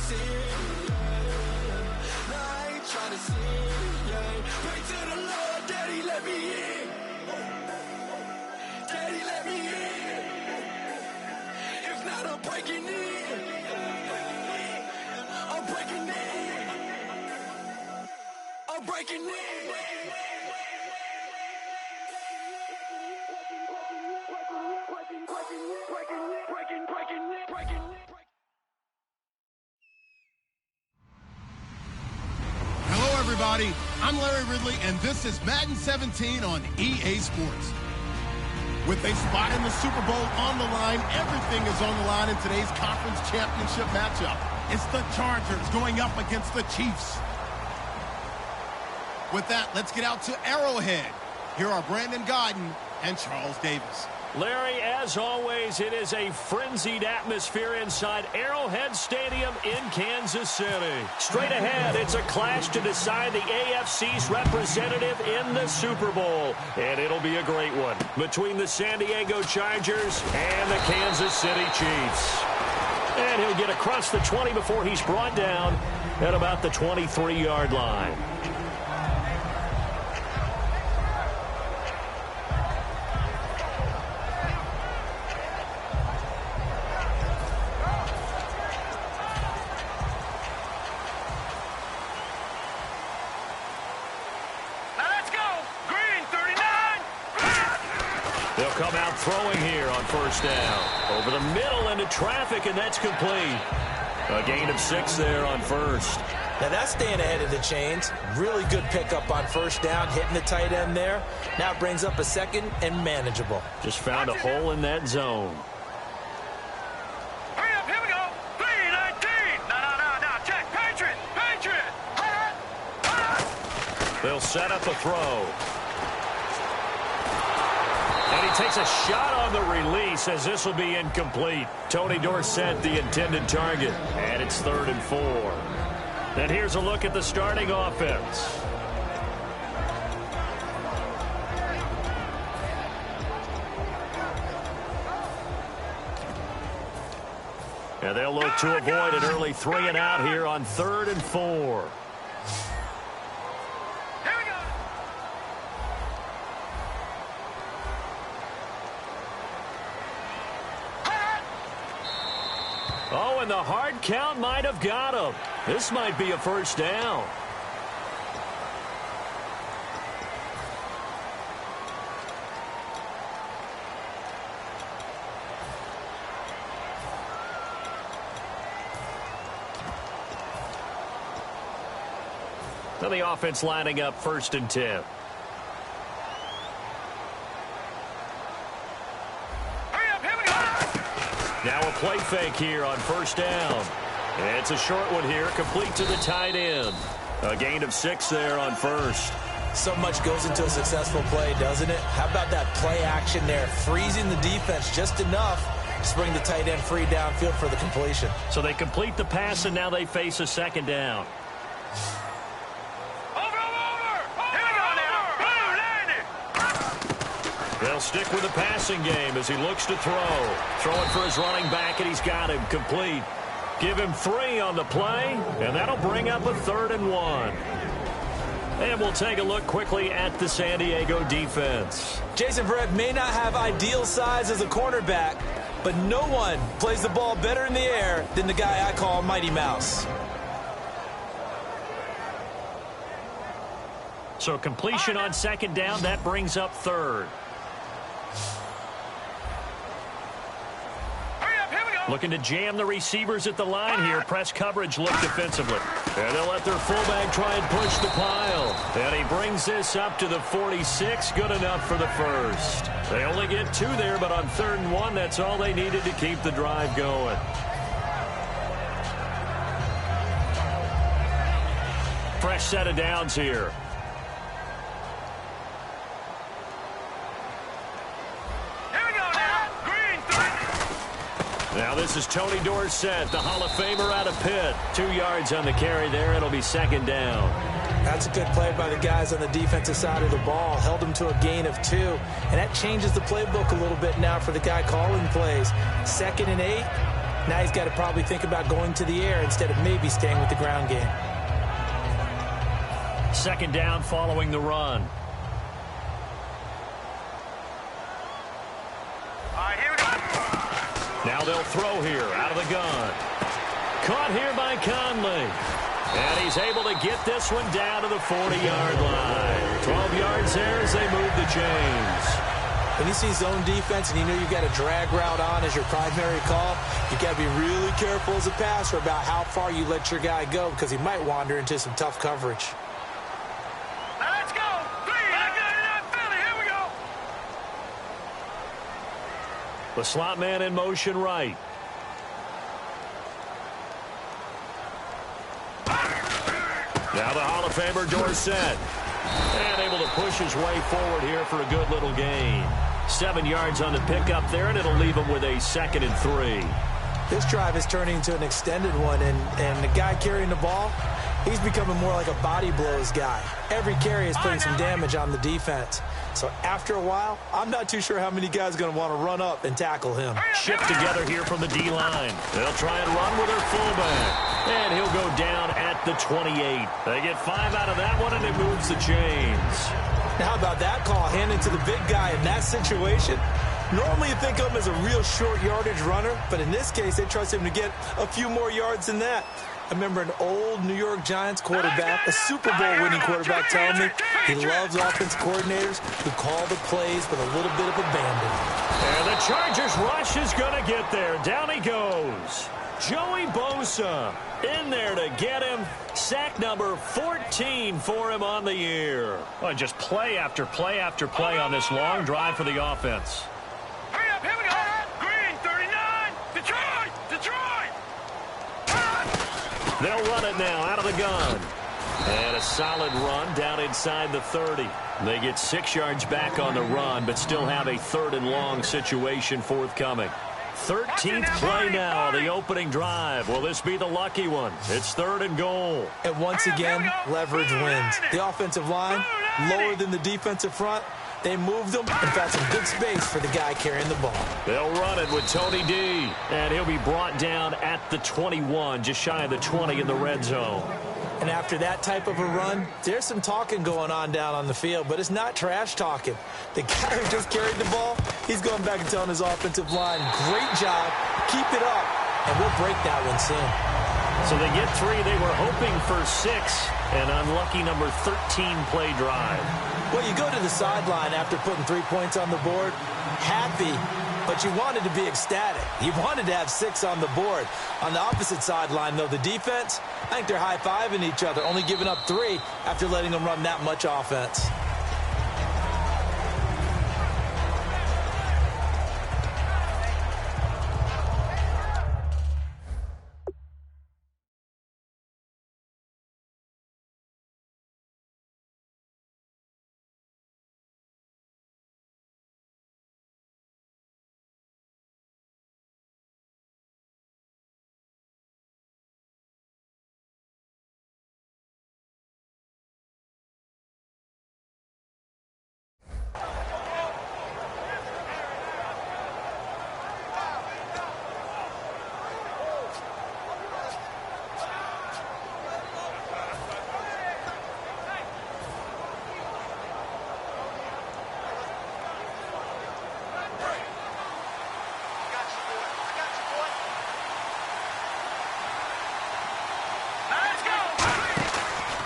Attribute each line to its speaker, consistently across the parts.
Speaker 1: sin, yeah. No, I ain't trying to sin, yeah. Pray to the Lord, Daddy, let me in. Daddy, let me in. If not, I'm breaking in. I'm breaking in. I'm breaking in.
Speaker 2: Hello, everybody. I'm Larry Ridley, and this is Madden 17 on EA Sports. With a spot in the Super Bowl on the line, everything is on the line in today's conference championship matchup. It's the Chargers going up against the Chiefs. With that, let's get out to Arrowhead. Here are Brandon Gaudin and Charles Davis.
Speaker 3: Larry, as always, it is a frenzied atmosphere inside Arrowhead Stadium in Kansas City. Straight ahead, it's a clash to decide the AFC's representative in the Super Bowl. And it'll be a great one between the San Diego Chargers and the Kansas City Chiefs. And he'll get across the 20 before he's brought down at about the 23-yard line. Come out throwing here on first down. Over the middle into traffic, and that's complete. A gain of 6 there on first.
Speaker 4: Now that's staying ahead of the chains. Really good pickup on first down, hitting the tight end there. Now it brings up a second and manageable.
Speaker 3: Just found a hole in that zone.
Speaker 5: Hurry up, here we go. 3-19. No. Check. Patriot.
Speaker 3: They'll set up a throw. And he takes a shot on the release as this will be incomplete. Tony Dorsett, the intended target. And it's 3rd and 4. And here's a look at the starting offense. And they'll look to avoid an early 3-and-out here on 3rd and 4. Oh, and the hard count might have got him. This might be a first down. So the offense lining up 1st and 10. Now a play fake here on first down. And it's a short one here, complete to the tight end. A gain of 6 there on first.
Speaker 4: So much goes into a successful play, doesn't it? How about that play action there, freezing the defense just enough to bring the tight end free downfield for the completion.
Speaker 3: So they complete the pass, and now they face a 2nd down. They'll stick with the passing game as he looks to throw. Throwing for his running back, and he's got him complete. Give him 3 on the play, and that'll bring up a 3rd and 1. And we'll take a look quickly at the San Diego defense.
Speaker 4: Jason Verrett may not have ideal size as a cornerback, but no one plays the ball better in the air than the guy I call Mighty Mouse.
Speaker 3: So completion on 2nd down, that brings up 3rd. Looking to jam the receivers at the line here. Press coverage look defensively. And they'll let their fullback try and push the pile. And he brings this up to the 46. Good enough for the first. They only get 2 there, but on 3rd and 1, that's all they needed to keep the drive going. Fresh set of downs here. Now this is Tony Dorsett, the Hall of Famer out of Pitt. 2 yards on the carry there. It'll be 2nd down.
Speaker 4: That's a good play by the guys on the defensive side of the ball. Held them to a gain of 2. And that changes the playbook a little bit now for the guy calling plays. 2nd and 8. Now he's got to probably think about going to the air instead of maybe staying with the ground game.
Speaker 3: Second down following the run.
Speaker 5: All right, here we go.
Speaker 3: Now they'll throw here out of the gun. Caught here by Conley. And he's able to get this one down to the 40-yard line. 12 yards there as they move the chains.
Speaker 4: When you see zone defense and you know you've got a drag route on as your primary call, you've got to be really careful as a passer about how far you let your guy go because he might wander into some tough coverage.
Speaker 5: Now let's go. Back in Philly. Here we go.
Speaker 3: The slot man in motion right. Now the Hall of Famer Dorsett. And able to push his way forward here for a good little gain. 7 yards on the pickup there, and it'll leave him with a 2nd and 3.
Speaker 4: This drive is turning into an extended one, and the guy carrying the ball, he's becoming more like a body blows guy. Every carry is putting some damage on the defense. So after a while, I'm not too sure how many guys are going to want to run up and tackle him.
Speaker 3: Shift together here from the D-line. They'll try and run with their fullback. And he'll go down at the 28. They get 5 out of that one, and it moves the chains.
Speaker 4: Now, how about that call? Handing to the big guy in that situation. Normally you think of him as a real short yardage runner, but in this case, they trust him to get a few more yards than that. I remember an old New York Giants quarterback, a Super Bowl winning quarterback, telling me he loves offense coordinators who call the plays with a little bit of abandon.
Speaker 3: And the Chargers rush is going to get there. Down he goes. Joey Bosa in there to get him. Sack number 14 for him on the year. Well, just play after play after play on this long drive for the offense.
Speaker 5: Hurry up. Here we go. Green, 39. Detroit. Detroit.
Speaker 3: They'll run it now out of the gun. And a solid run down inside the 30. They get 6 yards back on the run, but still have a 3rd and long situation forthcoming. 13th play now, the opening drive. Will this be the lucky one? It's 3rd and goal.
Speaker 4: And once again, leverage wins. The offensive line, lower than the defensive front. They moved them and found some good space for the guy carrying the ball.
Speaker 3: They'll run it with Tony D. And he'll be brought down at the 21, just shy of the 20 in the red zone.
Speaker 4: And after that type of a run, there's some talking going on down on the field, but it's not trash talking. The guy who just carried the ball, he's going back and telling his offensive line, great job, keep it up, and we'll break that one soon.
Speaker 3: So they get 3. They were hoping for 6. An unlucky number 13 play drive.
Speaker 4: Well, you go to the sideline after putting 3 points on the board, happy, but you wanted to be ecstatic. You wanted to have 6 on the board. On the opposite sideline, though, the defense, I think they're high-fiving each other, only giving up 3 after letting them run that much offense.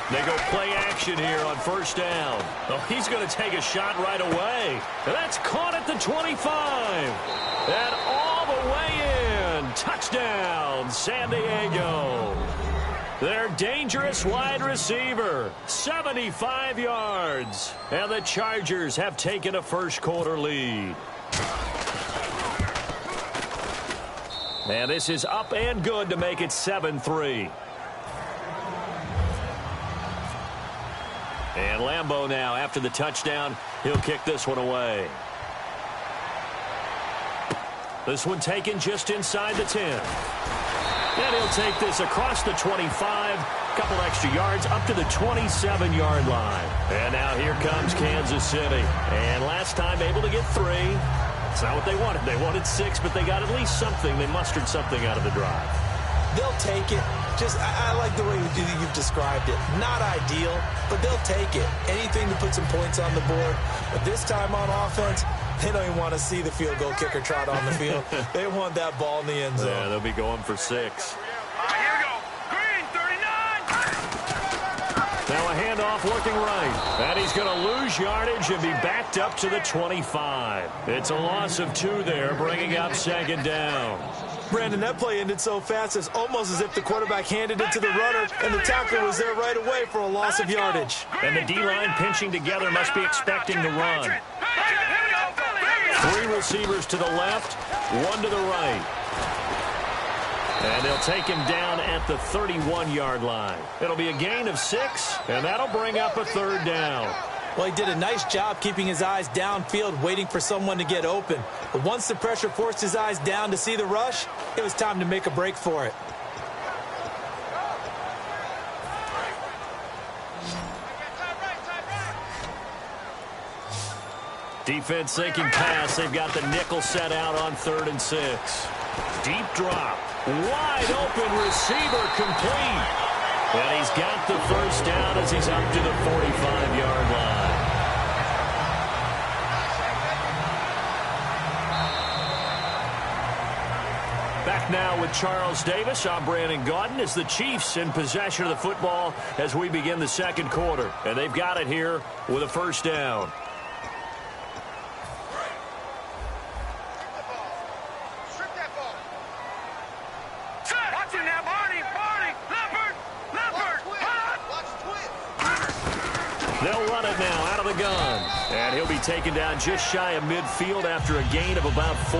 Speaker 3: They go play action here on 1st down. Oh, he's going to take a shot right away. And that's caught at the 25. And all the way in. Touchdown, San Diego. Their dangerous wide receiver, 75 yards. And the Chargers have taken a first-quarter lead. And this is up and good to make it 7-3. And Lambeau now, after the touchdown, he'll kick this one away. This one taken just inside the 10. And he'll take this across the 25, couple extra yards up to the 27-yard line. And now here comes Kansas City. And last time able to get 3. It's not what they wanted. They wanted 6, but they got at least something. They mustered something out of the drive.
Speaker 4: They'll take it. I like the way you've described it. Not ideal, but they'll take it. Anything to put some points on the board. But this time on offense, they don't even want to see the field goal kicker trot on the field. They want that ball in the end zone.
Speaker 3: Yeah, they'll be going for 6.
Speaker 5: Here we go. Green, 39.
Speaker 3: Now a handoff looking right. And he's going to lose yardage and be backed up to the 25. It's a loss of 2 there, bringing up 2nd down.
Speaker 4: Brandon, that play ended so fast, it's almost as if the quarterback handed it to the runner, and the tackler was there right away for a loss of yardage.
Speaker 3: And the D-line pinching together must be expecting the run. 3 receivers to the left, 1 to the right. And they'll take him down at the 31-yard line. It'll be a gain of 6, and that'll bring up a 3rd down.
Speaker 4: Well, he did a nice job keeping his eyes downfield, waiting for someone to get open. But once the pressure forced his eyes down to see the rush, it was time to make a break for it.
Speaker 3: Defense thinking pass. They've got the nickel set out on 3rd and 6. Deep drop. Wide open receiver complete. And he's got the 1st down as he's up to the 45-yard line. Back now with Charles Davis. I'm Brandon Gaudin as the Chiefs in possession of the football as we begin the 2nd quarter. And they've got it here with a 1st down. They'll run it now out of the gun. And he'll be taken down just shy of midfield after a gain of about 4.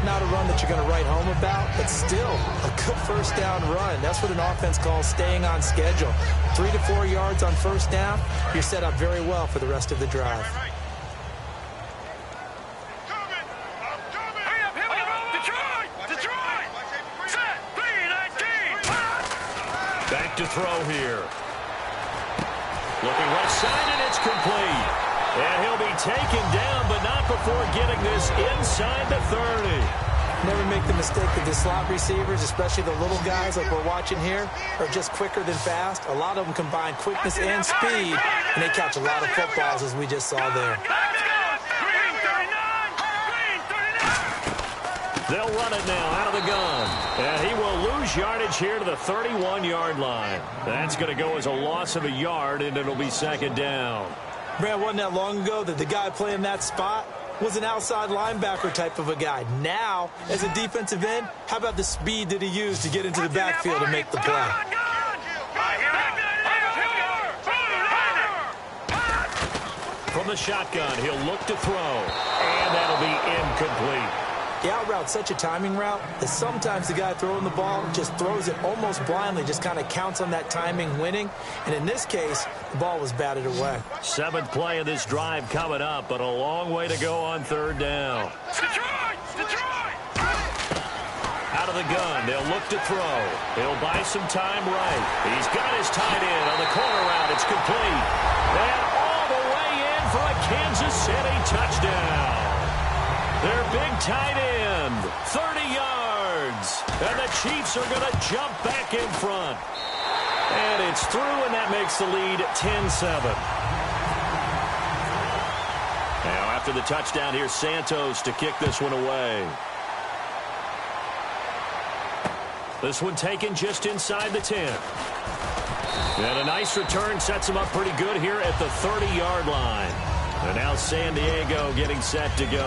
Speaker 4: Not a run that you're going to write home about, but still a good 1st down run. That's what an offense calls staying on schedule. 3 to 4 yards on 1st down. You're set up very well for the rest of the drive.
Speaker 3: Back to throw here. Looking left side, and it's complete. And he'll be taken down, but not before getting this inside the 30.
Speaker 4: Never make the mistake that the slot receivers, especially the little guys like we're watching here, are just quicker than fast. A lot of them combine quickness and speed, and they catch a lot of footballs, as we just saw there.
Speaker 3: They'll run it now out of the gun. And he will lose yardage here to the 31-yard line. That's going to go as a loss of a yard, and it'll be 2nd down.
Speaker 4: Brad, wasn't that long ago that the guy playing that spot was an outside linebacker type of a guy. Now, as a defensive end, how about the speed that he used to get into the backfield and make the play?
Speaker 3: From the shotgun, he'll look to throw. And that'll be incomplete.
Speaker 4: The out route's such a timing route that sometimes the guy throwing the ball just throws it almost blindly, just kind of counts on that timing winning. And in this case, the ball was batted away.
Speaker 3: 7th play of this drive coming up, but a long way to go on 3rd down. Out of the gun, they'll look to throw. He'll buy some time right. He's got his tight end on the corner route. It's complete. And all the way in for a Kansas City touchdown. Their big tight end, 30 yards. And the Chiefs are going to jump back in front. And it's through, and that makes the lead 10-7. Now, after the touchdown, here's Santos to kick this one away. This one taken just inside the 10. And a nice return sets him up pretty good here at the 30-yard line. And now San Diego getting set to go.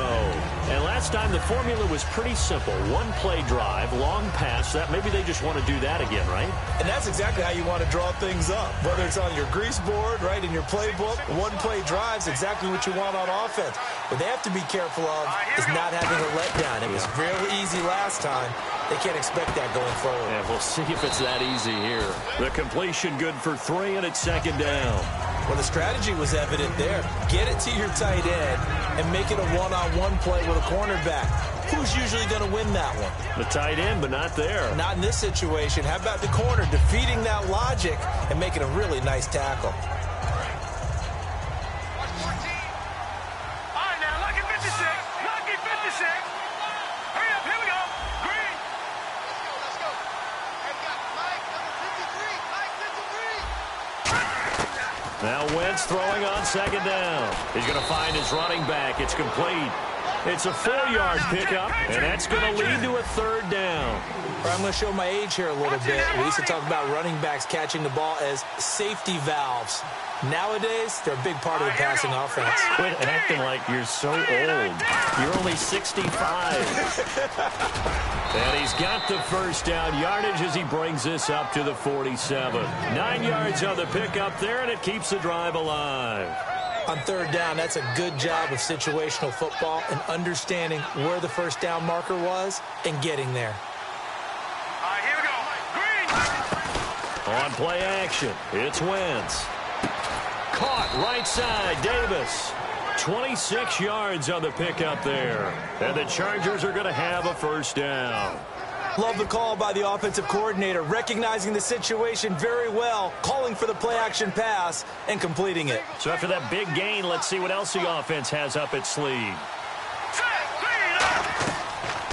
Speaker 3: And last time the formula was pretty simple. 1-play drive, long pass. That maybe they just want to do that again, right?
Speaker 4: And that's exactly how you want to draw things up. Whether it's on your grease board, right, in your playbook, 1-play drive's exactly what you want on offense. What they have to be careful of is not having a letdown. It was real easy last time. They can't expect that going forward.
Speaker 3: Yeah, we'll see if it's that easy here. The completion good for 3, and it's 2nd down.
Speaker 4: Well, the strategy was evident there. Get it to your tight end and make it a one-on-one play with a cornerback. Who's usually going to win that one?
Speaker 3: The tight end, but not there.
Speaker 4: Not in this situation. How about the corner defeating that logic and making a really nice tackle?
Speaker 5: All right, now, lucky 56. Lucky 56.
Speaker 3: Now Wentz throwing on second down. He's going to find his running back. It's complete. It's a 4-yard pickup, and that's going to lead to a third down.
Speaker 4: I'm going to show my age here a little bit. We used to talk about running backs catching the ball as safety valves. Nowadays, they're a big part of the passing offense.
Speaker 3: Quit acting like you're so old. You're only 65. And he's got the first down yardage as he brings this up to the 47. 9 yards on the pickup there, and it keeps the drive alive.
Speaker 4: On third down, that's a good job of situational football and understanding where the first down marker was and getting there.
Speaker 5: Here we go. Green.
Speaker 3: On play action, it's Wentz. Caught right side, Davis. 26 yards on the pickup there. And the Chargers are going to have a first down.
Speaker 4: Love the call by the offensive coordinator, recognizing the situation very well, calling for the play-action pass, and completing it.
Speaker 3: So after that big gain, let's see what else the offense has up its sleeve.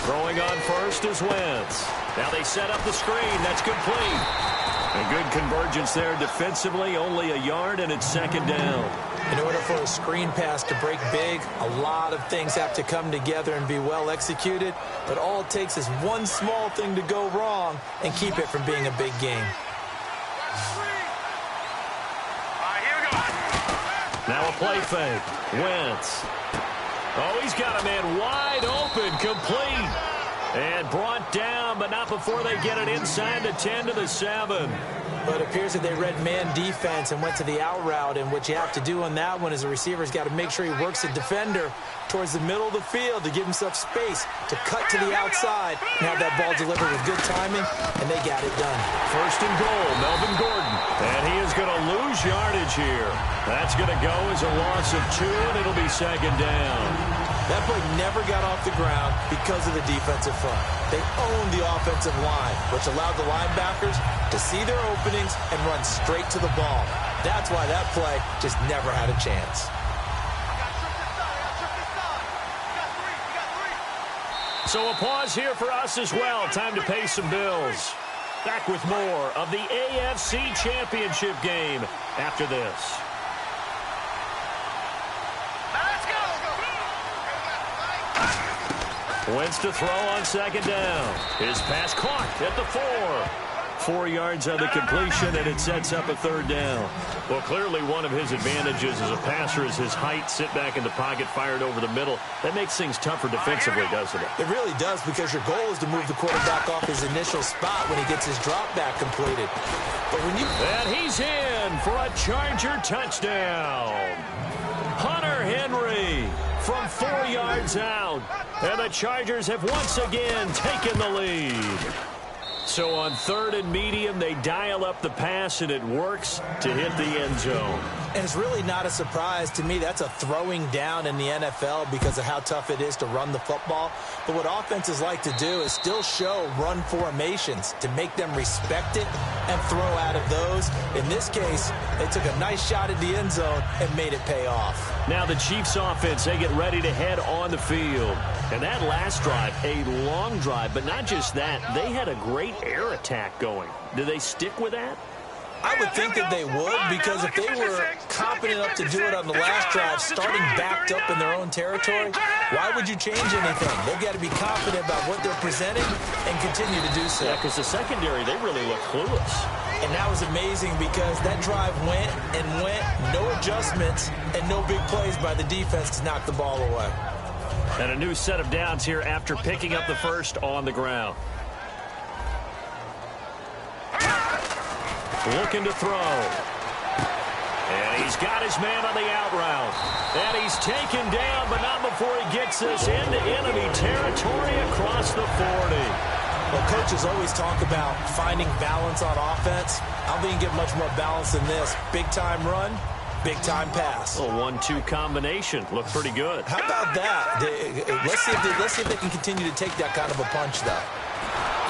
Speaker 3: Throwing on first is Wentz. Now they set up the screen. That's complete. A good convergence there defensively, only a yard, and it's second down.
Speaker 4: In order for a screen pass to break big, a lot of things have to come together and be well executed, but all it takes is one small thing to go wrong and keep it from being a big game.
Speaker 5: Here we go.
Speaker 3: Now a play fake. Wentz. Oh, he's got a man wide open, complete. And brought down, but not before they get it inside the 10 to the 7.
Speaker 4: But it appears that they read man defense and went to the out route, and what you have to do on that one is the receiver's got to make sure he works the defender towards the middle of the field to give himself space to cut to the outside and have that ball delivered with good timing, and they got it done.
Speaker 3: First and goal, Melvin Gordon. And he is going to lose yardage here. That's going to go as a loss of 2, and it'll be second down.
Speaker 4: That play never got off the ground because of the defensive front. They owned the offensive line, which allowed the linebackers to see their openings and run straight to the ball. That's why that play just never had a chance.
Speaker 3: So a pause here for us as well. Time to pay some bills. Back with more of the AFC Championship game after this. Wentz to throw on second down. His pass caught at the 4. 4 yards on the completion, and it sets up a third down. Well, clearly one of his advantages as a passer is his height. Sit back in the pocket, fired over the middle. That makes things tougher defensively, doesn't it?
Speaker 4: It really does, because your goal is to move the quarterback off his initial spot when he gets his drop back completed. But when you...
Speaker 3: And he's in for a Charger touchdown. Hunter Henry from 4 yards out. And the Chargers have once again taken the lead. So on third and medium, they dial up the pass, and it works to hit the end zone.
Speaker 4: And it's really not a surprise to me. That's a throwing down in the NFL because of how tough it is to run the football. But what offenses like to do is still show run formations to make them respect it and throw out of those. In this case, they took a nice shot at the end zone and made it pay off.
Speaker 3: Now the Chiefs offense, they get ready to head on the field. And that last drive, a long drive, but not just that. They had a great air attack going. Do they stick with that?
Speaker 4: I would think that they would, because if they were competent enough to do it on the last drive, starting backed up in their own territory, why would you change anything? They've got to be confident about what they're presenting and continue to do so.
Speaker 3: Yeah, because the secondary, they really look clueless.
Speaker 4: And that was amazing because that drive went and went, no adjustments, and no big plays by the defense to knock the ball away.
Speaker 3: And a new set of downs here after picking up the first on the ground. Looking to throw. And he's got his man on the out route. And he's taken down, but not before he gets this into enemy territory across the 40.
Speaker 4: Well, coaches always talk about finding balance on offense. I don't think you get much more balance than this. Big-time run, big-time pass.
Speaker 3: A 1-2 combination. Looked pretty good.
Speaker 4: How about that? Let's see if they can continue to take that kind of a punch, though.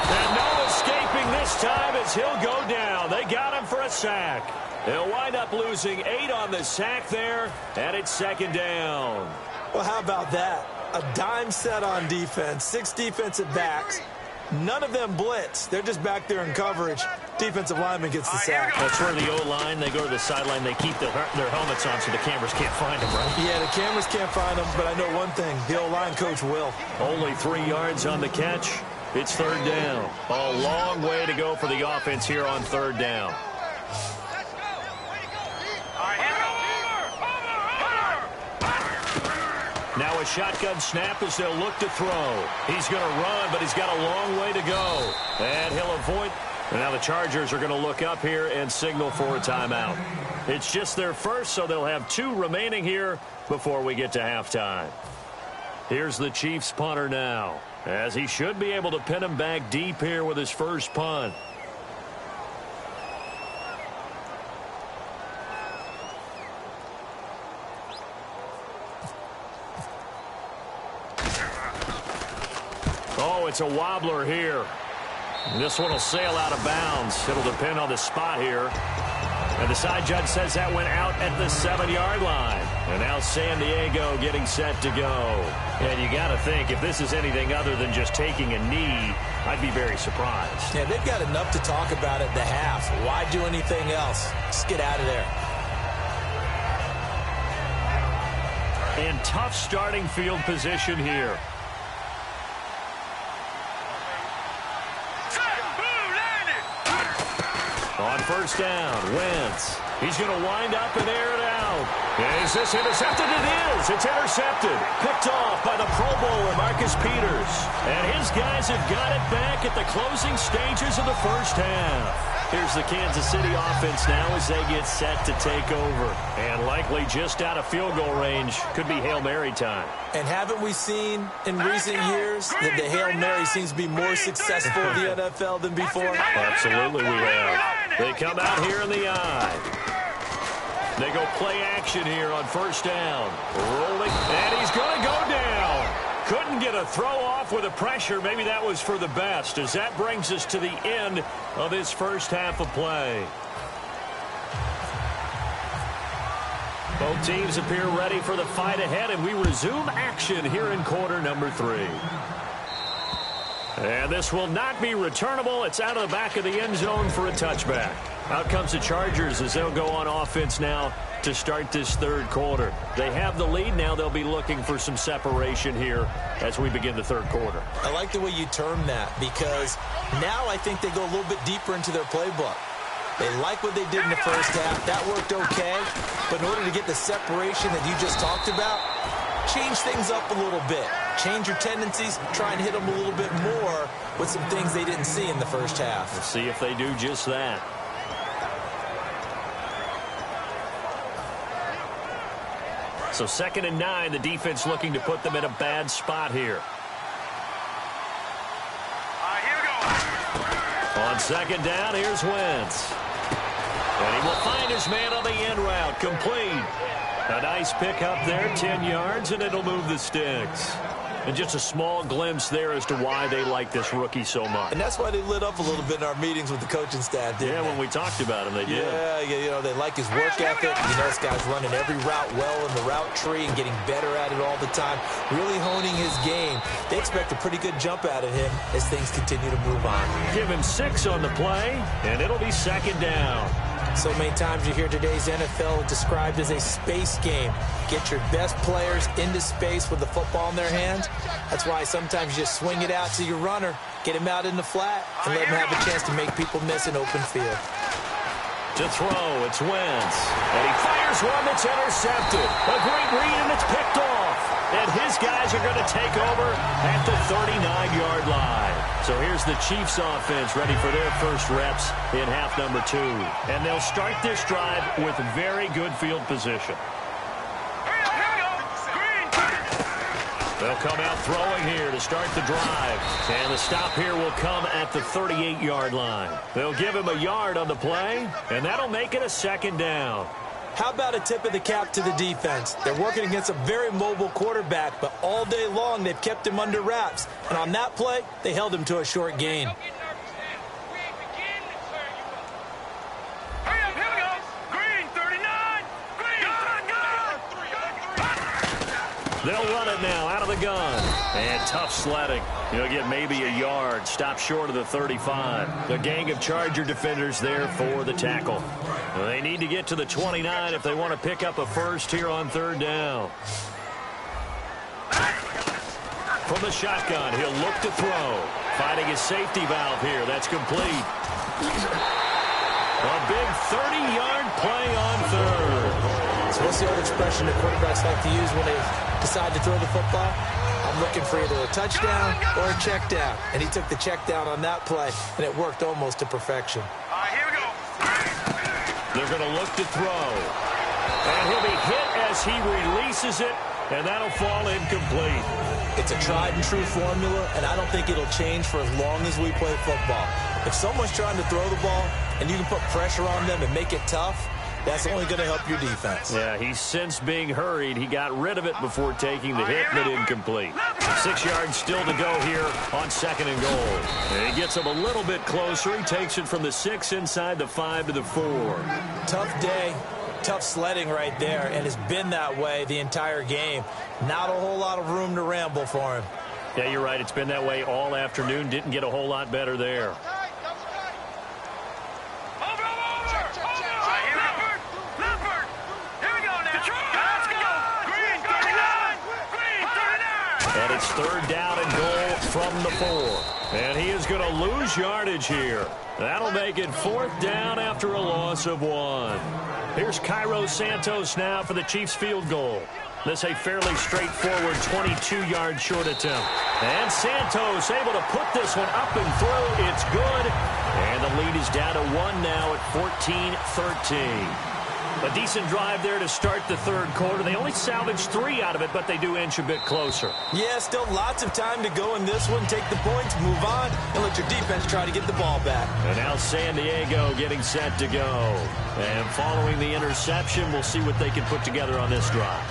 Speaker 3: And no escaping this time as he'll go down. They got him for a sack. They'll wind up losing 8 on the sack there, and it's second down.
Speaker 4: Well, how about that? A dime set on defense, 6 defensive backs. None of them blitz. They're just back there in coverage defensive lineman gets the sack.
Speaker 3: That's where the O-line, they go to the sideline, they keep their helmets on so the cameras can't find them, right?
Speaker 4: Yeah, the cameras can't find them, but I know one thing. The O-line coach will.
Speaker 3: Only 3 yards on the catch. It's third down. A long way to go for the offense here on third down. Now a shotgun snap as they'll look to throw. He's going to run, but he's got a long way to go. And he'll avoid. And now the Chargers are going to look up here and signal for a timeout. It's just their first, so they'll have 2 remaining here before we get to halftime. Here's the Chiefs punter now, as he should be able to pin him back deep here with his first punt. Oh, it's a wobbler here. This one will sail out of bounds. It'll depend on the spot here. And the side judge says that went out at the 7-yard line. And now San Diego getting set to go. And you got to think, if this is anything other than just taking a knee, I'd be very surprised.
Speaker 4: Yeah, they've got enough to talk about at the half. Why do anything else? Just get out of there.
Speaker 3: And tough starting field position here. On first down, Wentz. He's going to wind up and air it out. Is this intercepted? It is. It's intercepted. Picked off by the Pro Bowler, Marcus Peters. And his guys have got it back at the closing stages of the first half. Here's the Kansas City offense now as they get set to take over. And likely just out of field goal range. Could be Hail Mary time.
Speaker 4: And haven't we seen in recent years that the Hail Mary seems to be more successful in the NFL than before?
Speaker 3: Absolutely we have. They come out here in the eye. They go play action here on first down. Rolling, and he's going to go down. Couldn't get a throw off with the pressure. Maybe that was for the best, as that brings us to the end of this first half of play. Both teams appear ready for the fight ahead, and we resume action here in quarter number 3. And this will not be returnable. It's out of the back of the end zone for a touchback. Out comes the Chargers as they'll go on offense now to start this third quarter. They have the lead. Now they'll be looking for some separation here as we begin the third quarter.
Speaker 4: I like the way you term that, because now I think they go a little bit deeper into their playbook. They like what they did in the first half. That worked okay. But in order to get the separation that you just talked about, change things up a little bit. Change your tendencies. Try and hit them a little bit more with some things they didn't see in the first half.
Speaker 3: We'll see if they do just that. So 2nd and 9, the defense looking to put them in a bad spot here. On 2nd down, here's Wentz. And he will find his man on the end route, complete. A nice pick up there, 10 yards, and it'll move the sticks. And just a small glimpse there as to why they like this rookie so much.
Speaker 4: And that's why they lit up a little bit in our meetings with the coaching staff, didn't they?
Speaker 3: When we talked about him, they did.
Speaker 4: Yeah, you know, they like his work ethic. You know, this guy's running every route well in the route tree and getting better at it all the time, really honing his game. They expect a pretty good jump out of him as things continue to move on.
Speaker 3: Give him 6 on the play, and it'll be 2nd down.
Speaker 4: So many times you hear today's NFL described as a space game. Get your best players into space with the football in their hands. That's why sometimes you just swing it out to your runner, get him out in the flat, and let him have a chance to make people miss an open field.
Speaker 3: To throw, it's Wentz. And he fires one that's intercepted. A great read, and it's picked off. And his guys are going to take over at the 39-yard line. So here's the Chiefs offense ready for their first reps in half number 2. And they'll start this drive with very good field position. They'll come out throwing here to start the drive. And the stop here will come at the 38-yard line. They'll give him a yard on the play, and that'll make it a 2nd down.
Speaker 4: How about a tip of the cap to the defense? They're working against a very mobile quarterback, but all day long they've kept him under wraps. And on that play, they held him to a short gain.
Speaker 3: They'll run it now out of the gun. And tough sledding. He'll get maybe a yard. Stop short of the 35. The gang of Charger defenders there for the tackle. They need to get to the 29 if they want to pick up a first here on third down. From the shotgun, he'll look to throw. Finding his safety valve here. That's complete. A big 30-yard play on third.
Speaker 4: So what's the old expression that quarterbacks like to use when they decide to throw the football? I'm looking for either a touchdown or a check down. And he took the check down on that play, and it worked almost to perfection.
Speaker 5: All right, here we go.
Speaker 3: They're going to look to throw. And he'll be hit as he releases it, and that'll fall incomplete.
Speaker 4: It's a tried-and-true formula, and I don't think it'll change for as long as we play football. If someone's trying to throw the ball and you can put pressure on them and make it tough, that's only going to help your defense.
Speaker 3: Yeah, he's since being hurried. He got rid of it before taking the hit, but incomplete. 6 yards still to go here on 2nd and goal. And he gets him a little bit closer. He takes it from the 6 inside the 5 to the 4.
Speaker 4: Tough day, tough sledding right there, and it's been that way the entire game. Not a whole lot of room to ramble for him.
Speaker 3: Yeah, you're right. It's been that way all afternoon. Didn't get a whole lot better there. And it's 3rd down and goal from the 4. And he is going to lose yardage here. That'll make it 4th down after a loss of 1. Here's Cairo Santos now for the Chiefs field goal. This a fairly straightforward 22-yard short attempt. And Santos able to put this one up and through. It's good. And the lead is down to 1 now at 14-13. A decent drive there to start the 3rd quarter. They only salvaged 3 out of it, but they do inch a bit closer.
Speaker 4: Yeah, still lots of time to go in this one. Take the points, move on, and let your defense try to get the ball back.
Speaker 3: And now San Diego getting set to go. And following the interception, we'll see what they can put together on this drive.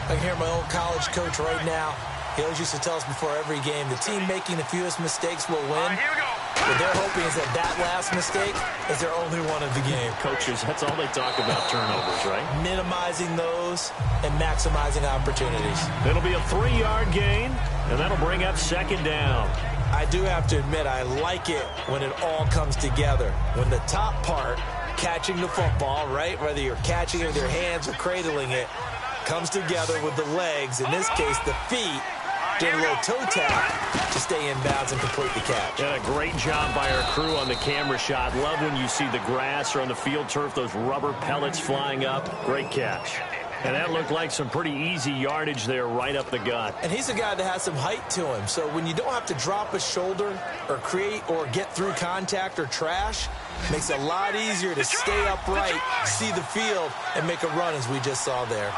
Speaker 4: I can hear my old college coach right now. He always used to tell us before every game, the team making the fewest mistakes will win.
Speaker 5: Here we go.
Speaker 4: What they're hoping is that last mistake is their only one of the game.
Speaker 3: Coaches, that's all they talk about, turnovers, right?
Speaker 4: Minimizing those and maximizing opportunities.
Speaker 3: It'll be a 3-yard gain, and that'll bring up 2nd down.
Speaker 4: I do have to admit, I like it when it all comes together. When the top part, catching the football, right, whether you're catching it with your hands or cradling it, comes together with the legs, in this case the feet, doing a little toe tap to stay in bounds and complete the catch.
Speaker 3: And a great job by our crew on the camera shot. Love when you see the grass or on the field turf, those rubber pellets flying up. Great catch. And that looked like some pretty easy yardage there right up the gut.
Speaker 4: And he's a guy that has some height to him, so when you don't have to drop a shoulder or create or get through contact or trash, it makes it a lot easier to stay upright, see the field, and make a run as we just saw there.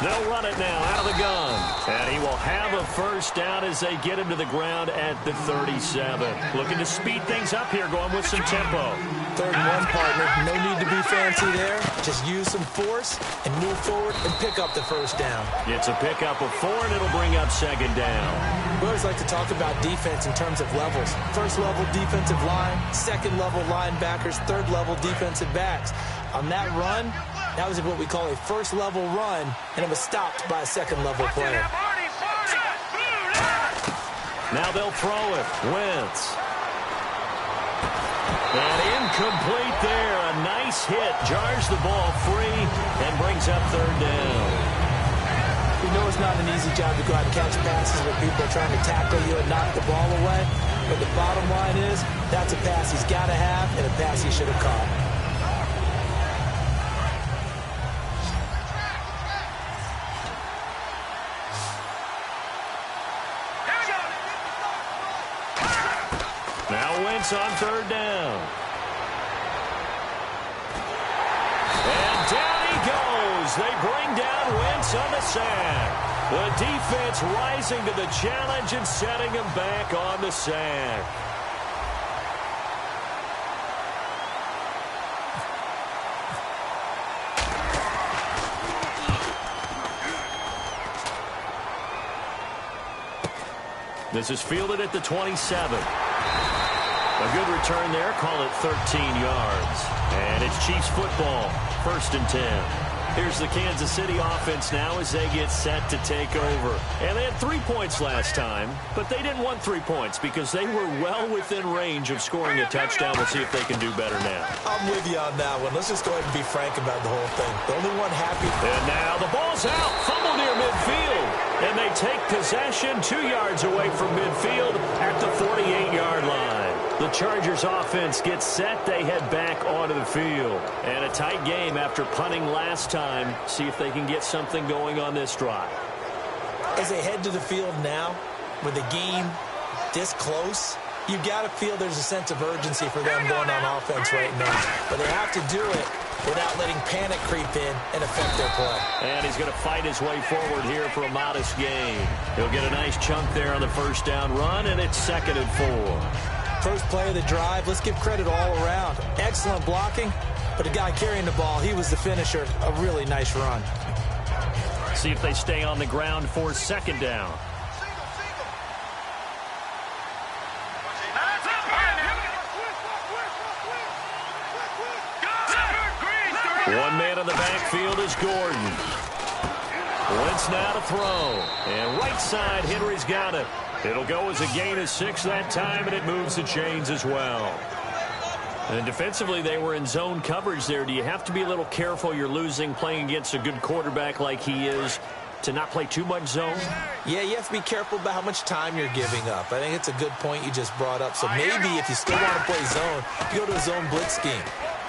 Speaker 3: They'll run it now out of the gun. And he will have a 1st down as they get him to the ground at the 37. Looking to speed things up here, going with some tempo.
Speaker 4: 3rd and 1, partner. No need to be fancy there. Just use some force and move forward and pick up the 1st down.
Speaker 3: It's a pickup of 4, and it'll bring up 2nd down.
Speaker 4: We always like to talk about defense in terms of levels. 1st level defensive line, 2nd level linebackers, 3rd level defensive backs. On that run, that was what we call a 1st level run, and it was stopped by a 2nd level player.
Speaker 3: Now they'll throw it. Wentz. And incomplete there. A nice hit. Jars the ball free and brings up 3rd down.
Speaker 4: We know it's not an easy job to go out and catch passes where people are trying to tackle you and knock the ball away. But the bottom line is, that's a pass he's got to have and a pass he should have caught.
Speaker 3: Now Wentz on 3rd down. And down he goes. They bring down Wentz on the sack. The defense rising to the challenge and setting him back on the sack. This is fielded at the 27. A good return there. Call it 13 yards. And it's Chiefs football. 1st and 10. Here's the Kansas City offense now as they get set to take over. And they had 3 points last time, but they didn't want 3 points because they were well within range of scoring a touchdown. We'll see if they can do better now.
Speaker 4: I'm with you on that one. Let's just go ahead and be frank about the whole thing. The only one happy.
Speaker 3: And now the ball's out. Fumble near midfield. And they take possession 2 yards away from midfield at the 48-yard line. The Chargers offense gets set. They head back onto the field. And a tight game after punting last time. See if they can get something going on this drive.
Speaker 4: As they head to the field now, with the game this close, you got to feel there's a sense of urgency for them going on offense right now. But they have to do it without letting panic creep in and affect their play.
Speaker 3: And he's going to fight his way forward here for a modest gain. He'll get a nice chunk there on the first down run, and it's 2nd and 4.
Speaker 4: First play of the drive, let's give credit all around. Excellent blocking, but the guy carrying the ball, he was the finisher. A really nice run.
Speaker 3: See if they stay on the ground for 2nd down. One man in the backfield is Gordon. Wentz now to throw. And right side, Henry's got it. It'll go as a gain of 6 that time, and it moves the chains as well. And defensively, they were in zone coverage there. Do you have to be a little careful? You're losing playing against a good quarterback like he is to not play too much zone?
Speaker 4: Yeah, you have to be careful about how much time you're giving up. I think it's a good point you just brought up. So maybe if you still want to play zone, you go to a zone blitz scheme.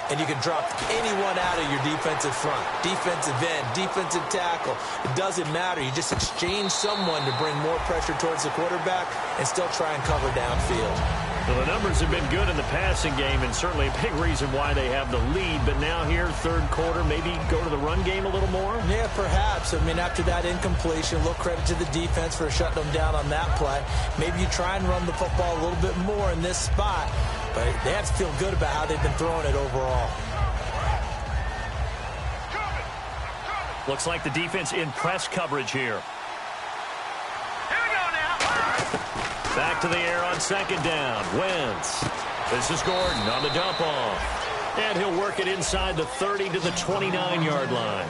Speaker 4: And you can drop anyone out of your defensive front, defensive end, defensive tackle. It doesn't matter. You just exchange someone to bring more pressure towards the quarterback and still try and cover downfield.
Speaker 3: Well, the numbers have been good in the passing game, and certainly a big reason why they have the lead. But now here, 3rd quarter, maybe go to the run game a little more?
Speaker 4: Yeah, perhaps. I mean, after that incompletion, a little credit to the defense for shutting them down on that play. Maybe you try and run the football a little bit more in this spot. But they have to feel good about how they've been throwing it overall.
Speaker 3: Looks like the defense in press coverage here.
Speaker 5: Here we go now.
Speaker 3: Back to the air on 2nd down. Wentz. This is Gordon on the dump off. And he'll work it inside the 30 to the 29-yard line.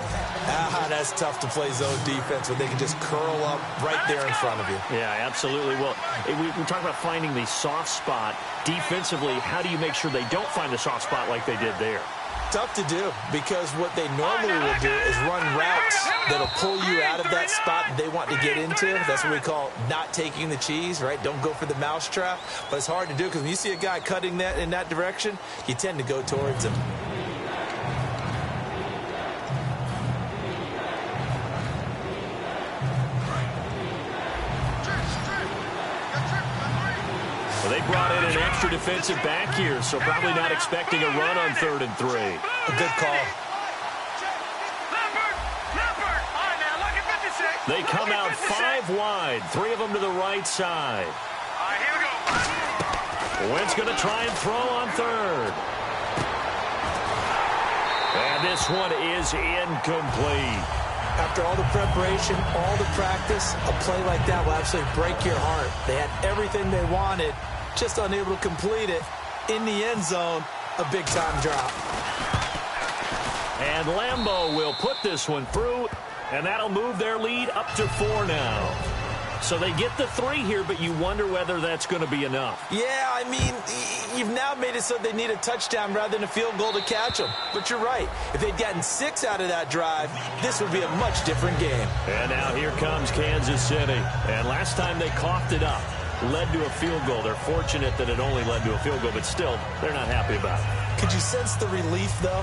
Speaker 4: That's tough to play zone defense when they can just curl up right there in front of you.
Speaker 3: Yeah, absolutely. Well, we talk about finding the soft spot. Defensively, how do you make sure they don't find the soft spot like they did there?
Speaker 4: Tough to do, because what they normally will do is run routes that'll pull you out of that spot they want to get into. That's what we call not taking the cheese, right? Don't go for the mousetrap. But it's hard to do because when you see a guy cutting that in that direction, you tend to go towards him.
Speaker 3: Well, they brought in an extra defensive back here, so probably not expecting a run on 3rd and 3.
Speaker 4: A good call.
Speaker 3: They come out 5 wide, 3 of them to the right side.
Speaker 5: All right, here we go.
Speaker 3: Wentz going to try and throw on 3rd. And this one is incomplete.
Speaker 4: After all the preparation, all the practice, a play like that will absolutely break your heart. They had everything they wanted, just unable to complete it. In the end zone, a big-time drop.
Speaker 3: And Lambeau will put this one through, and that'll move their lead up to 4 now. So they get the 3 here, but you wonder whether that's going to be enough.
Speaker 4: Yeah, I mean, you've now made it so they need a touchdown rather than a field goal to catch them. But you're right. If they'd gotten 6 out of that drive, this would be a much different game.
Speaker 3: And now here comes Kansas City. And last time they coughed it up, led to a field goal. They're fortunate that it only led to a field goal, but still, they're not happy about it.
Speaker 4: Could you sense the relief, though,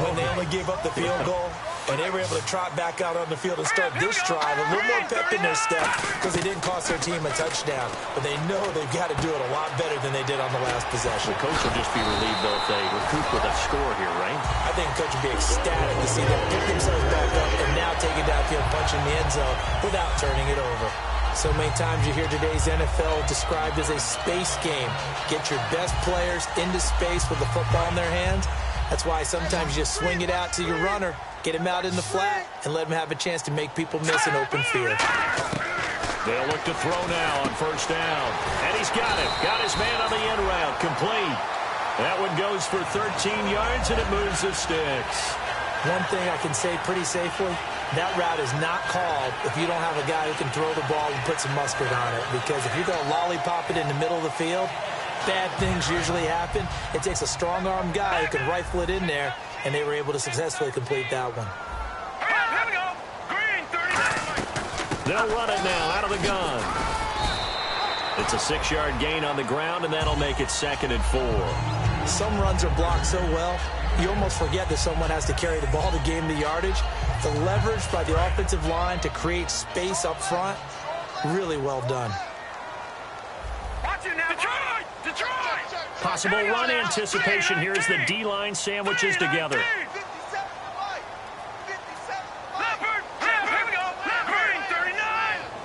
Speaker 4: when they only gave up the field goal? And they were able to trot back out on the field and start this drive. A little more pep in their step because they didn't cost their team a touchdown. But they know they've got to do it a lot better than they did on the last possession.
Speaker 3: The coach will just be relieved, though, if they recoup with a score here, right?
Speaker 4: I think the coach would be ecstatic to see them pick themselves back up and now take it downfield, punch in the end zone without turning it over. So many times you hear today's NFL described as a space game. Get your best players into space with the football in their hands. That's why sometimes you just swing it out to your runner, get him out in the flat, and let him have a chance to make people miss an open field.
Speaker 3: They'll look to throw now on 1st down. And he's got it. Got his man on the end route. Complete. That one goes for 13 yards, and it moves the sticks.
Speaker 4: One thing I can say pretty safely, that route is not called if you don't have a guy who can throw the ball and put some mustard on it. Because if you're going to lollipop it in the middle of the field, bad things usually happen. It takes a strong-armed guy who can rifle it in there, and they were able to successfully complete that one.
Speaker 5: Here we go. Green, 39.
Speaker 3: They'll run it now out of the gun. It's a 6-yard gain on the ground, and that'll make it 2nd and 4.
Speaker 4: Some runs are blocked so well, you almost forget that someone has to carry the ball to gain the yardage. The leverage by the offensive line to create space up front, really well done.
Speaker 5: Watch it now. Detroit! Detroit!
Speaker 3: Possible run anticipation here as the D-line sandwiches together.
Speaker 5: Leopard! Here we go. Green, 39.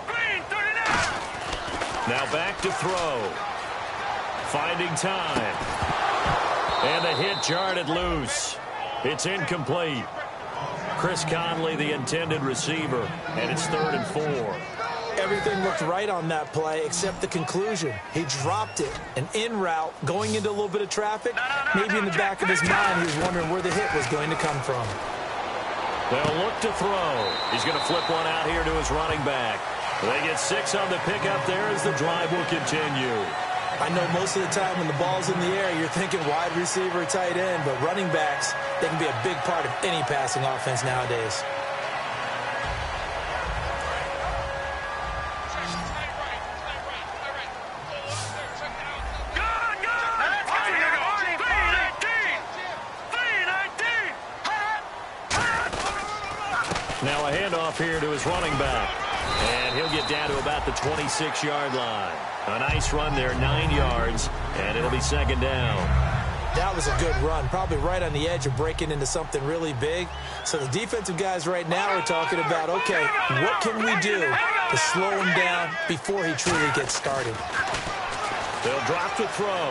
Speaker 5: Green, 39.
Speaker 3: Now back to throw. Finding time. And the hit jarred it loose. It's incomplete. Chris Conley, the intended receiver, and it's 3rd and 4.
Speaker 4: Everything looked right on that play except the conclusion. He dropped it, an in route, going into a little bit of traffic. Maybe in the back of his mind, he was wondering where the hit was going to come from.
Speaker 3: They'll look to throw. He's going to flip one out here to his running back. They get 6 on the pickup there as the drive will continue.
Speaker 4: I know most of the time when the ball's in the air, you're thinking wide receiver, tight end, but running backs, they can be a big part of any passing offense nowadays.
Speaker 3: Now a handoff here to his running back. And he'll get down to about the 26-yard line. A nice run there, 9 yards, and it'll be 2nd down.
Speaker 4: That was a good run, probably right on the edge of breaking into something really big. So the defensive guys right now are talking about, okay, what can we do to slow him down before he truly gets started?
Speaker 3: They'll drop to throw.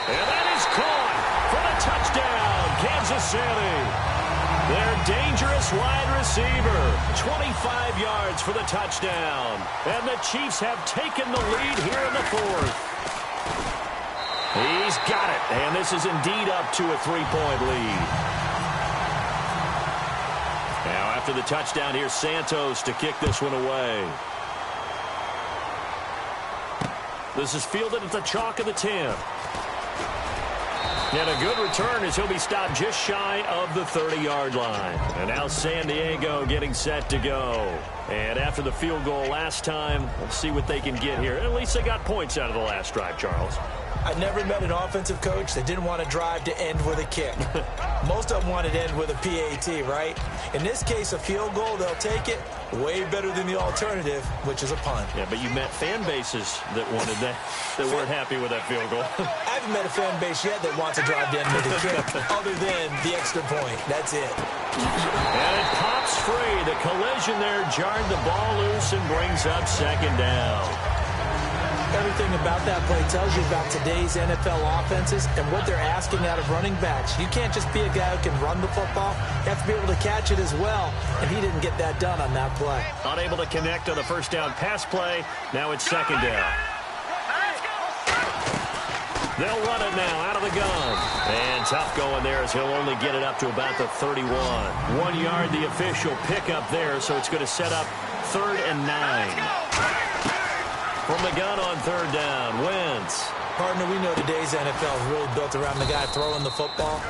Speaker 3: And that is caught for the touchdown, Kansas City. Their dangerous wide receiver, 25 yards for the touchdown. And the Chiefs have taken the lead here in the 4th. He's got it, and this is indeed up to a 3-point lead. Now after the touchdown, here's Santos to kick this one away. This is fielded at the chalk of the 10. And a good return as he'll be stopped just shy of the 30-yard line. And now San Diego getting set to go. And after the field goal last time, we'll see what they can get here. At least they got points out of the last drive, Charles.
Speaker 4: I never met an offensive coach that didn't want to drive to end with a kick. Most of them wanted to end with a PAT, right? In this case, a field goal, they'll take it. Way better than the alternative, which is a punt.
Speaker 3: Yeah, but you met fan bases that wanted that weren't happy with that field goal.
Speaker 4: I haven't met a fan base yet that wants to drive to end with a kick, other than the extra point. That's it.
Speaker 3: And it pops free. The collision there jarred the ball loose and brings up 2nd down.
Speaker 4: Everything about that play tells you about today's NFL offenses and what they're asking out of running backs. You can't just be a guy who can run the football. You have to be able to catch it as well, and he didn't get that done on that play.
Speaker 3: Unable to connect on the 1st down pass play. Now it's 2nd down. They'll run it now out of the gun. And tough going there as he'll only get it up to about the 31. 1 yard the official pickup there, so it's going to set up 3rd and 9. From the gun on 3rd down, Wentz.
Speaker 4: Partner, we know today's NFL is really built around the guy throwing the football.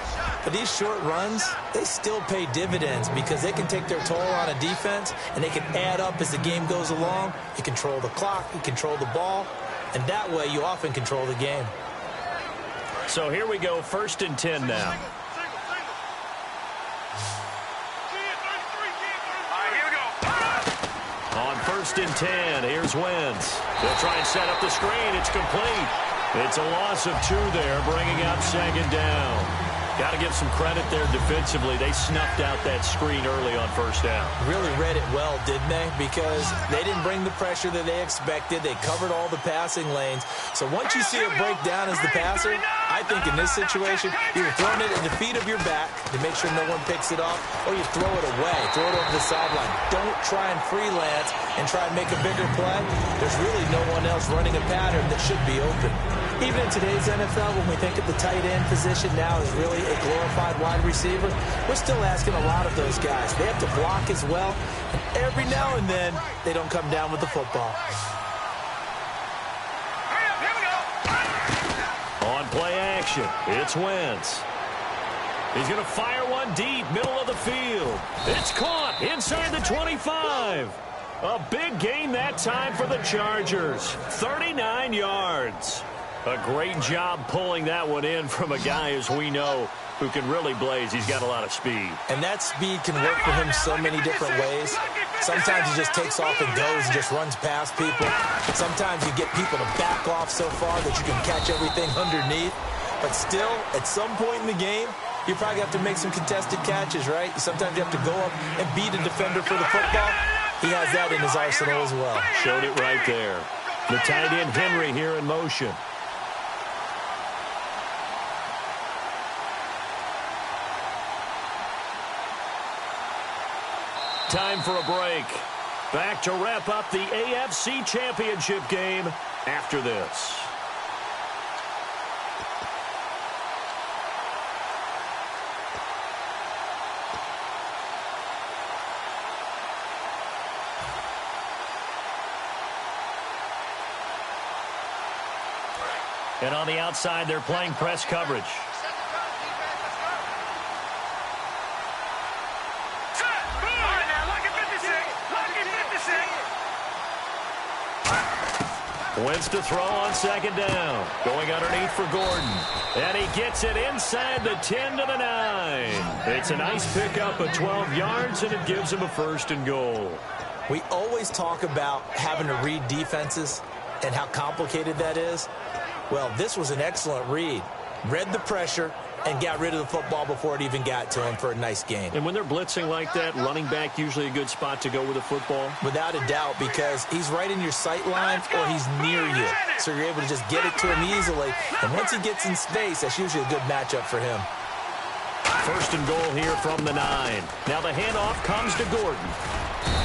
Speaker 4: But these short runs, they still pay dividends because they can take their toll on a defense, and they can add up as the game goes along. You control the clock, you control the ball, and that way you often control the game.
Speaker 3: So here we go, 1st and 10 now. On 1st and 10, here's Wentz. They'll try and set up the screen. It's complete. It's a loss of 2 there, bringing up 2nd down. Got to give some credit there defensively. They snuffed out that screen early on 1st down.
Speaker 4: Really read it well, didn't they? Because they didn't bring the pressure that they expected. They covered all the passing lanes. So once you see it break down as the passer, I think in this situation, you're throwing it at the feet of your back to make sure no one picks it off, or you throw it away, throw it over the sideline. Don't try and freelance and try and make a bigger play. There's really no one else running a pattern that should be open. Even in today's NFL, when we think of the tight end position now is really a glorified wide receiver, we're still asking a lot of those guys. They have to block as well. And every now and then, they don't come down with the football.
Speaker 3: On play action, it's Wentz. He's going to fire one deep, middle of the field. It's caught inside the 25. A big gain that time for the Chargers. 39 yards. A great job pulling that one in from a guy, as we know, who can really blaze. He's got a lot of speed.
Speaker 4: And that speed can work for him so many different ways. Sometimes he just takes off and goes and just runs past people. Sometimes you get people to back off so far that you can catch everything underneath. But still, at some point in the game, you probably have to make some contested catches, right? Sometimes you have to go up and beat a defender for the football. He has that in his arsenal as well.
Speaker 3: Showed it right there. The tight end Henry here in motion. Time for a break. Back to wrap up the AFC Championship game after this. And on the outside, they're playing press coverage. Wentz to throw on second down. Going underneath for Gordon. And he gets it inside the 10 to the 9. It's a nice pickup of 12 yards, and it gives him a 1st and goal.
Speaker 4: We always talk about having to read defenses and how complicated that is. Well, this was an excellent read. Read the pressure and got rid of the football before it even got to him for a nice gain.
Speaker 3: And when they're blitzing like that, running back usually a good spot to go with the football?
Speaker 4: Without a doubt, because he's right in your sight line or he's near you. So you're able to just get it to him easily. And once he gets in space, that's usually a good matchup for him.
Speaker 3: 1st and goal here from the 9. Now the handoff comes to Gordon.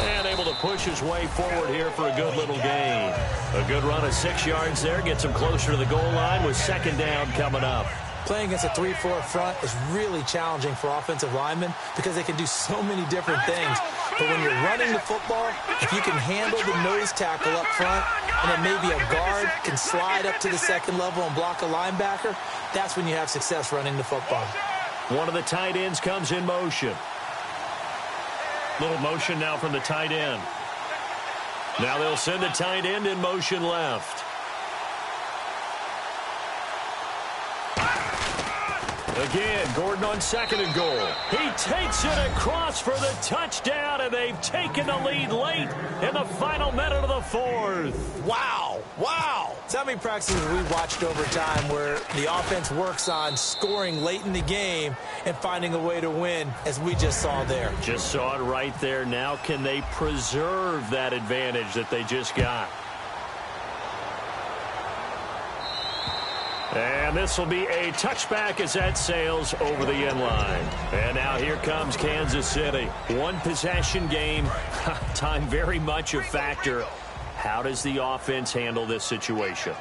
Speaker 3: And able to push his way forward here for a good little gain. A good run of 6 yards there. Gets him closer to the goal line with second down coming up.
Speaker 4: Playing against a 3-4 front is really challenging for offensive linemen because they can do so many different things. But when you're running the football, if you can handle the nose tackle up front, and then maybe a guard can slide up to the second level and block a linebacker, that's when you have success running the football.
Speaker 3: One of the tight ends comes in motion. Little motion now from the tight end. Now they'll send the tight end in motion left. Again, Gordon on 2nd and goal. He takes it across for the touchdown, and they've taken the lead late in the final minute of the 4th.
Speaker 4: Wow. Wow. So how many practices we watched over time where the offense works on scoring late in the game and finding a way to win, as we just saw there?
Speaker 3: Just saw it right there. Now can they preserve that advantage that they just got? And this will be a touchback as that sails over the end line. And now here comes Kansas City. One possession game. Time very much a factor. How does the offense handle this situation?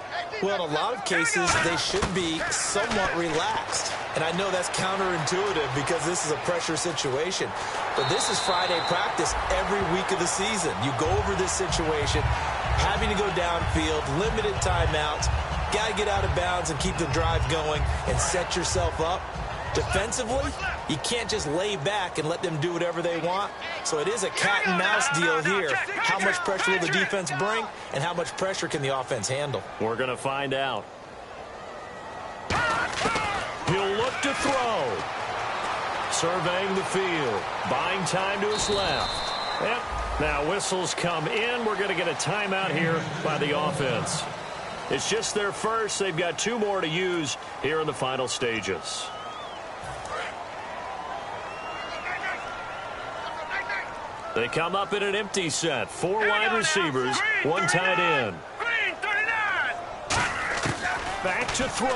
Speaker 4: Well, in a lot of cases, they should be somewhat relaxed. And I know that's counterintuitive because this is a pressure situation. But this is Friday practice every week of the season. You go over this situation, having to go downfield, limited timeouts. Got to get out of bounds and keep the drive going and set yourself up. Defensively, you can't just lay back and let them do whatever they want. So it is a cat and mouse deal here. How much pressure will the defense bring, and how much pressure can the offense handle?
Speaker 3: We're going to find out. He'll look to throw. Surveying the field. Buying time to his left. Yep. Now whistles come in. We're going to get a timeout here by the offense. It's just their first. They've got 2 more to use here in the final stages. They come up in an empty set. 4 wide receivers, 1 tight end. Back to throw.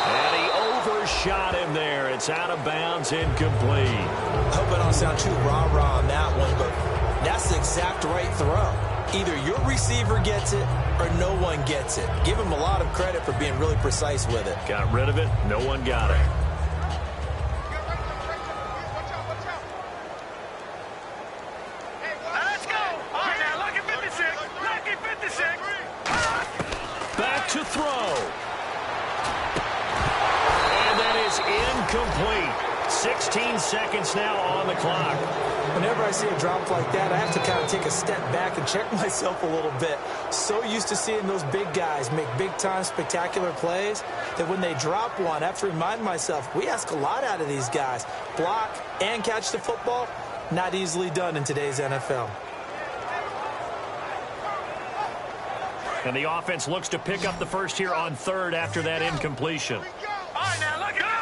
Speaker 3: And he overshot him there. It's out of bounds, incomplete.
Speaker 4: I hope I don't sound too rah-rah on that one, but that's the exact right throw. Either your receiver gets it or no one gets it. Give him a lot of credit for being really precise with it.
Speaker 3: Got rid of it. No one got it.
Speaker 5: Let's go. All right, now, lucky 56. Lucky 56.
Speaker 3: Back to throw. And that is incomplete. 16 seconds now on the clock.
Speaker 4: Whenever I see a drop like that, I have to kind of take a step back and check myself a little bit. So used to seeing those big guys make big-time spectacular plays that when they drop one, I have to remind myself, we ask a lot out of these guys. Block and catch the football, not easily done in today's NFL.
Speaker 3: And the offense looks to pick up the first here on third after that incompletion.
Speaker 5: All right, now, look at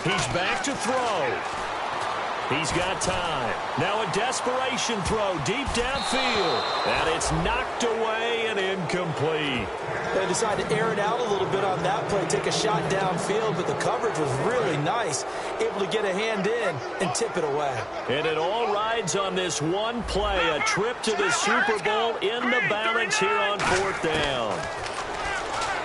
Speaker 3: He's back to throw. He's got time. Now a desperation throw deep downfield. And it's knocked away and incomplete.
Speaker 4: They decided to air it out a little bit on that play, take a shot downfield, but the coverage was really nice. Able to get a hand in and tip it away.
Speaker 3: And it all rides on this one play, a trip to the Super Bowl in the balance here on fourth down.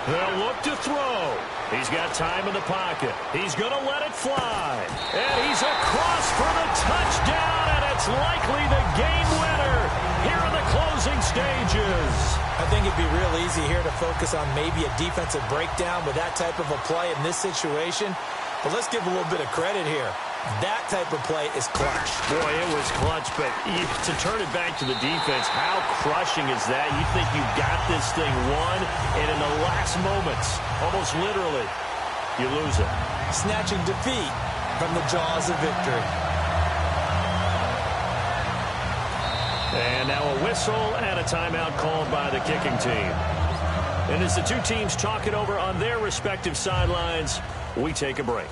Speaker 3: They'll look to throw. He's got time in the pocket. He's going to let it fly. And he's across for the touchdown, and it's likely the game winner here in the closing stages.
Speaker 4: I think it'd be real easy here to focus on maybe a defensive breakdown with that type of a play in this situation. But let's give a little bit of credit here. That type of play is clutch.
Speaker 3: Boy, it was clutch, but to turn it back to the defense, how crushing is that? You think you've got this thing won, and in the last moments, almost literally, you lose it.
Speaker 4: Snatching defeat from the jaws of victory.
Speaker 3: And now a whistle and a timeout called by the kicking team. And as the two teams talk it over on their respective sidelines, we take a break.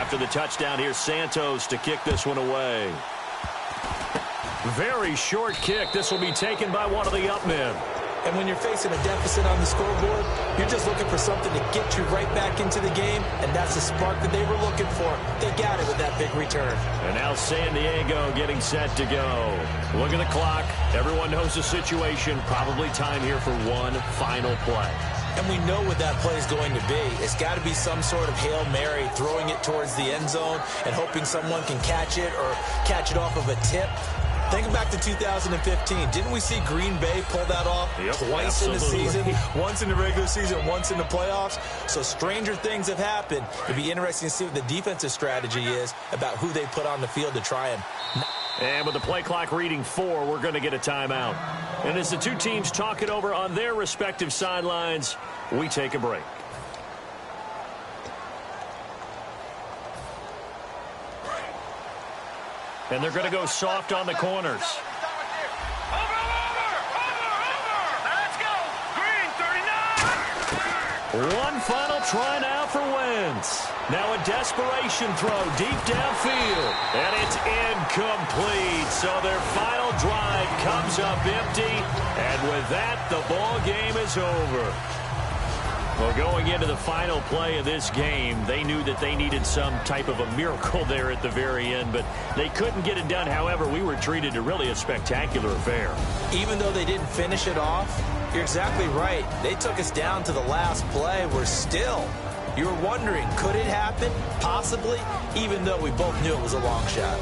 Speaker 3: After the touchdown, here's Santos to kick this one away. Very short kick. This will be taken by one of the up men.
Speaker 4: And when you're facing a deficit on the scoreboard, you're just looking for something to get you right back into the game, and that's the spark that they were looking for. They got it with that big return.
Speaker 3: And now San Diego getting set to go. Look at the clock. Everyone knows the situation. Probably time here for one final play.
Speaker 4: And we know what that play is going to be. It's got to be some sort of Hail Mary, throwing it towards the end zone and hoping someone can catch it or catch it off of a tip. Thinking back to 2015, didn't we see Green Bay pull that off twice in the season? Once in the regular season, once in the playoffs. So stranger things have happened. It'd be interesting to see what the defensive strategy is about who they put on the field to try and...
Speaker 3: And with the play clock reading 4, we're going to get a timeout. And as the two teams talk it over on their respective sidelines, we take a break. And they're going to go soft on the corners.
Speaker 5: Over! Let's go! Green, 39!
Speaker 3: One final try now for Wentz. Now a desperation throw deep downfield. And it's incomplete. So their final drive comes up empty. And with that, the ball game is over. Well, going into the final play of this game, they knew that they needed some type of a miracle there at the very end, but they couldn't get it done. However, we were treated to really a spectacular affair.
Speaker 4: Even though they didn't finish it off, you're exactly right. They took us down to the last play. We're still, you were wondering, could it happen? Possibly, even though we both knew it was a long shot.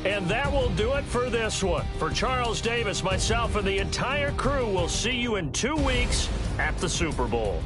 Speaker 3: And that will do it for this one. For Charles Davis, myself, and the entire crew, we'll see you in 2 weeks at the Super Bowl.